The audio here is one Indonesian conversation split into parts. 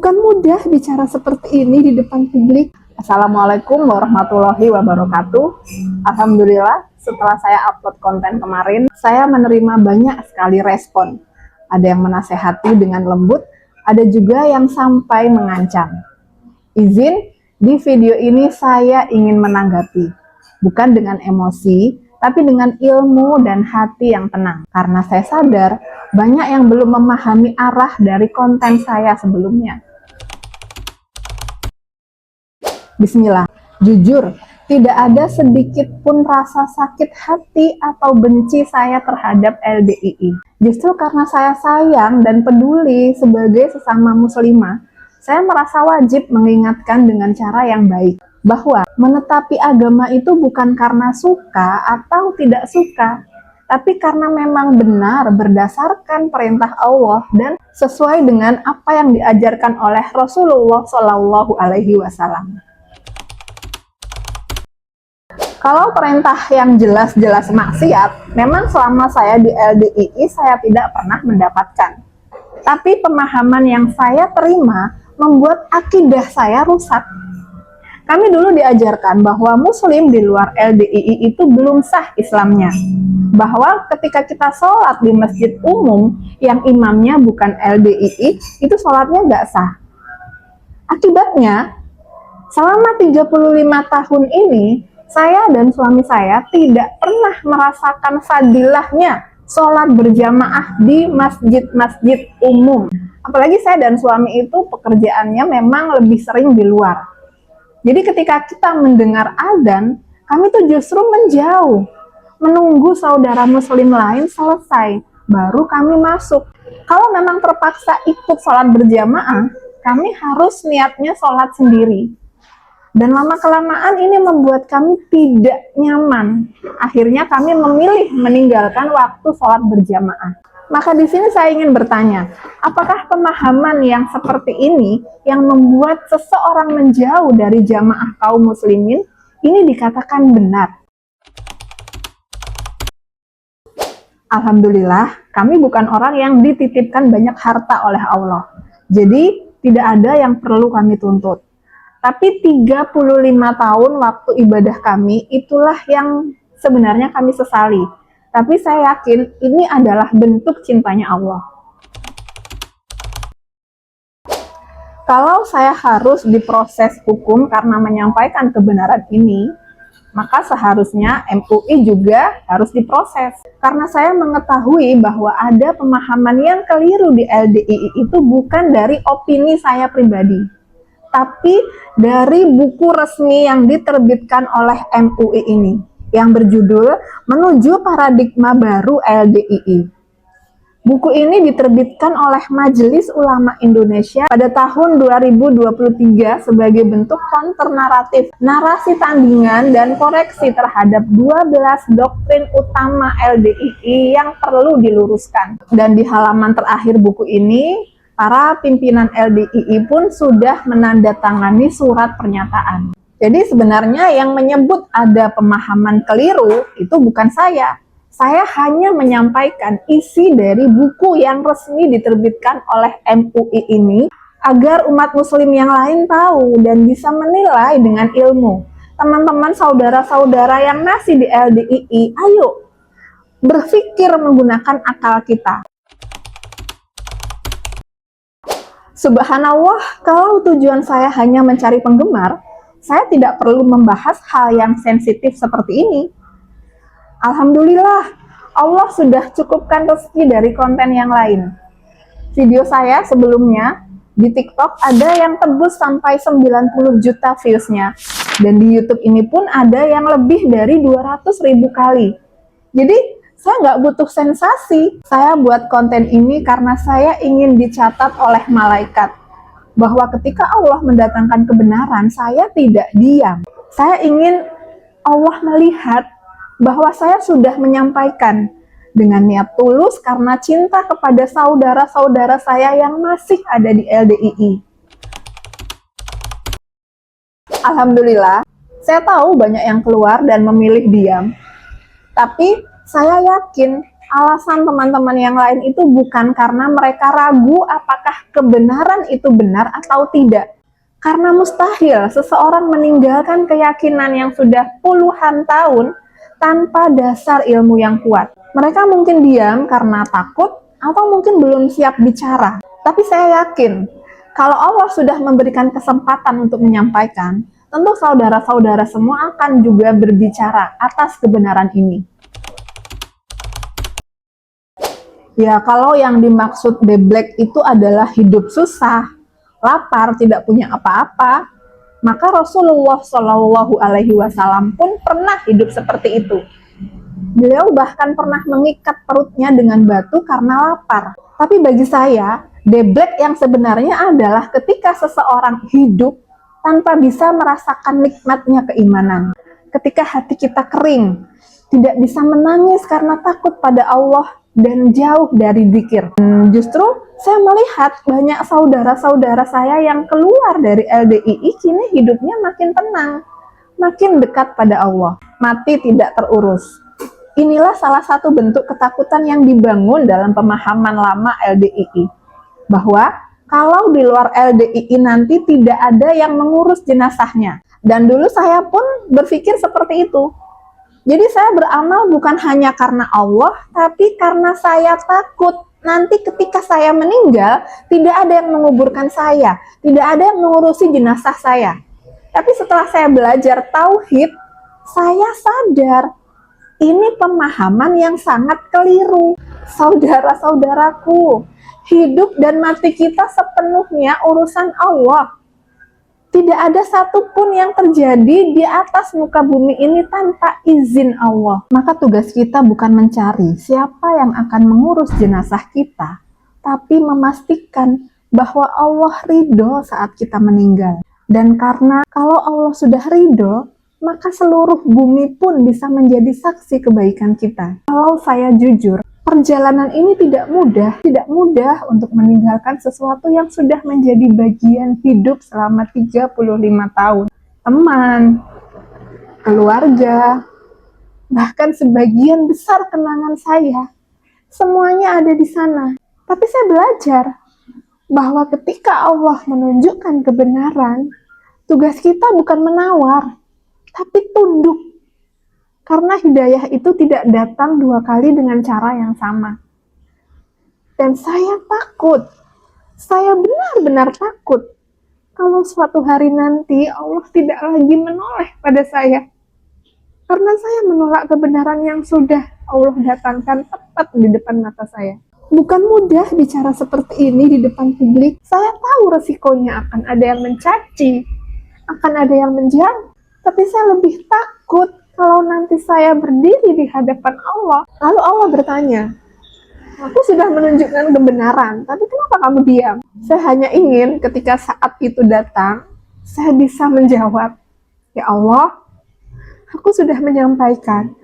Bukan mudah bicara seperti ini di depan publik. Assalamualaikum warahmatullahi wabarakatuh. Alhamdulillah, setelah saya upload konten kemarin, saya menerima banyak sekali respon. Ada yang menasehati dengan lembut, ada juga yang sampai mengancam. Izin, di video ini saya ingin menanggapi, bukan dengan emosi, tapi dengan ilmu dan hati yang tenang. Karena saya sadar, banyak yang belum memahami arah dari konten saya sebelumnya. Bismillah, jujur, tidak ada sedikit pun rasa sakit hati atau benci saya terhadap LDII. Justru karena saya sayang dan peduli sebagai sesama muslimah, saya merasa wajib mengingatkan dengan cara yang baik, bahwa menetapi agama itu bukan karena suka atau tidak suka, tapi karena memang benar berdasarkan perintah Allah dan sesuai dengan apa yang diajarkan oleh Rasulullah Shallallahu Alaihi Wasallam. Kalau perintah yang jelas-jelas maksiat, memang selama saya di LDII saya tidak pernah mendapatkan. Tapi pemahaman yang saya terima membuat akidah saya rusak. Kami dulu diajarkan bahwa muslim di luar LDII itu belum sah Islamnya. Bahwa ketika kita sholat di masjid umum yang imamnya bukan LDII, itu sholatnya nggak sah. Akibatnya, selama 35 tahun ini, saya dan suami saya tidak pernah merasakan fadilahnya sholat berjamaah di masjid-masjid umum. Apalagi saya dan suami itu pekerjaannya memang lebih sering di luar. Jadi ketika kita mendengar adzan, kami tuh justru menjauh, menunggu saudara muslim lain selesai, baru kami masuk. Kalau memang terpaksa ikut sholat berjamaah, kami harus niatnya sholat sendiri. Dan lama-kelamaan ini membuat kami tidak nyaman. Akhirnya kami memilih meninggalkan waktu sholat berjamaah. Maka di sini saya ingin bertanya, apakah pemahaman yang seperti ini yang membuat seseorang menjauh dari jamaah kaum muslimin ini dikatakan benar? Alhamdulillah, kami bukan orang yang dititipkan banyak harta oleh Allah. Jadi tidak ada yang perlu kami tuntut. Tapi 35 tahun waktu ibadah kami, itulah yang sebenarnya kami sesali. Tapi saya yakin ini adalah bentuk cintanya Allah. Kalau saya harus diproses hukum karena menyampaikan kebenaran ini, maka seharusnya MUI juga harus diproses. Karena saya mengetahui bahwa ada pemahaman yang keliru di LDII itu bukan dari opini saya pribadi, tapi dari buku resmi yang diterbitkan oleh MUI ini, yang berjudul Menuju Paradigma Baru LDII. Buku ini diterbitkan oleh Majelis Ulama Indonesia pada tahun 2023 sebagai bentuk counter naratif, narasi tandingan dan koreksi terhadap 12 doktrin utama LDII yang perlu diluruskan. Dan di halaman terakhir buku ini, para pimpinan LDII pun sudah menandatangani surat pernyataan. Jadi sebenarnya yang menyebut ada pemahaman keliru itu bukan saya. Saya hanya menyampaikan isi dari buku yang resmi diterbitkan oleh MUI ini agar umat muslim yang lain tahu dan bisa menilai dengan ilmu. Teman-teman saudara-saudara yang masih di LDII, ayo berpikir menggunakan akal kita. Subhanallah, kalau tujuan saya hanya mencari penggemar, saya tidak perlu membahas hal yang sensitif seperti ini. Alhamdulillah, Allah sudah cukupkan rezeki dari konten yang lain. Video saya sebelumnya di TikTok ada yang tembus sampai 90 juta views-nya. Dan di YouTube ini pun ada yang lebih dari 200.000 kali. Jadi, saya nggak butuh sensasi. Saya buat konten ini karena saya ingin dicatat oleh malaikat. Bahwa ketika Allah mendatangkan kebenaran, saya tidak diam. Saya ingin Allah melihat bahwa saya sudah menyampaikan dengan niat tulus karena cinta kepada saudara-saudara saya yang masih ada di LDII. Alhamdulillah, saya tahu banyak yang keluar dan memilih diam. Tapi saya yakin alasan teman-teman yang lain itu bukan karena mereka ragu apakah kebenaran itu benar atau tidak. Karena mustahil seseorang meninggalkan keyakinan yang sudah puluhan tahun tanpa dasar ilmu yang kuat. Mereka mungkin diam karena takut atau mungkin belum siap bicara. Tapi saya yakin, kalau Allah sudah memberikan kesempatan untuk menyampaikan, tentu saudara-saudara semua akan juga berbicara atas kebenaran ini. Ya, kalau yang dimaksud deblek itu adalah hidup susah, lapar, tidak punya apa-apa, maka Rasulullah Shallallahu Alaihi Wasallam pun pernah hidup seperti itu. Beliau bahkan pernah mengikat perutnya dengan batu karena lapar. Tapi bagi saya, deblek yang sebenarnya adalah ketika seseorang hidup tanpa bisa merasakan nikmatnya keimanan. Ketika hati kita kering, tidak bisa menangis karena takut pada Allah dan jauh dari zikir. Justru saya melihat banyak saudara-saudara saya yang keluar dari LDII kini hidupnya makin tenang, makin dekat pada Allah, mati tidak terurus. Inilah salah satu bentuk ketakutan yang dibangun dalam pemahaman lama LDII, bahwa kalau di luar LDII nanti tidak ada yang mengurus jenazahnya. Dan dulu saya pun berpikir seperti itu. Jadi saya beramal bukan hanya karena Allah, tapi karena saya takut nanti ketika saya meninggal, tidak ada yang menguburkan saya, tidak ada yang mengurusi jenazah saya. Tapi setelah saya belajar tauhid, saya sadar ini pemahaman yang sangat keliru. Saudara-saudaraku, hidup dan mati kita sepenuhnya urusan Allah. Tidak ada satupun yang terjadi di atas muka bumi ini tanpa izin Allah. Maka tugas kita bukan mencari siapa yang akan mengurus jenazah kita, tapi memastikan bahwa Allah ridho saat kita meninggal. Dan karena kalau Allah sudah ridho, maka seluruh bumi pun bisa menjadi saksi kebaikan kita. Kalau saya jujur, perjalanan ini tidak mudah untuk meninggalkan sesuatu yang sudah menjadi bagian hidup selama 35 tahun. Teman, keluarga, bahkan sebagian besar kenangan saya, semuanya ada di sana. Tapi saya belajar bahwa ketika Allah menunjukkan kebenaran, tugas kita bukan menawar, tapi tunduk. Karena hidayah itu tidak datang dua kali dengan cara yang sama. Dan saya takut, saya benar-benar takut kalau suatu hari nanti Allah tidak lagi menoleh pada saya. Karena saya menolak kebenaran yang sudah Allah datangkan tepat di depan mata saya. Bukan mudah bicara seperti ini di depan publik. Saya tahu resikonya akan ada yang mencaci, akan ada yang menjauh. Tapi saya lebih takut kalau nanti saya berdiri di hadapan Allah, lalu Allah bertanya, aku sudah menunjukkan kebenaran, tapi kenapa kamu diam? Saya hanya ingin ketika saat itu datang, saya bisa menjawab, ya Allah, aku sudah menyampaikan,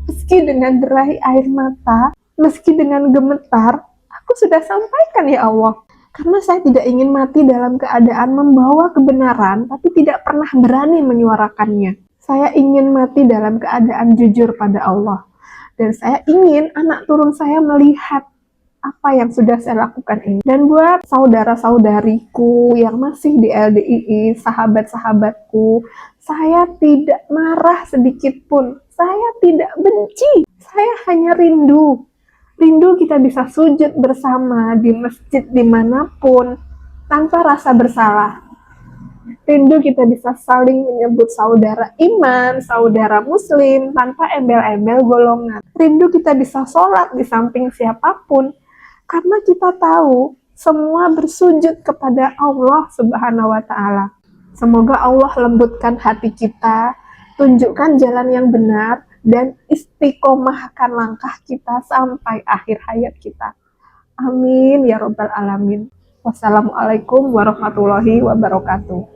meski dengan derai air mata, meski dengan gemetar, aku sudah sampaikan ya Allah. Karena saya tidak ingin mati dalam keadaan membawa kebenaran, tapi tidak pernah berani menyuarakannya. Saya ingin mati dalam keadaan jujur pada Allah. Dan saya ingin anak turun saya melihat apa yang sudah saya lakukan ini. Dan buat saudara-saudariku yang masih di LDII, sahabat-sahabatku, saya tidak marah sedikit pun. Saya tidak benci. Saya hanya rindu. Rindu kita bisa sujud bersama di masjid dimanapun tanpa rasa bersalah. Rindu kita bisa saling menyebut saudara iman, saudara muslim tanpa embel-embel golongan. Rindu kita bisa sholat di samping siapapun karena kita tahu semua bersujud kepada Allah Subhanahu wa Ta'ala. Semoga Allah lembutkan hati kita, tunjukkan jalan yang benar, dan istiqomahkan langkah kita sampai akhir hayat kita. Amin ya Rabbal Alamin. Wassalamualaikum warahmatullahi wabarakatuh.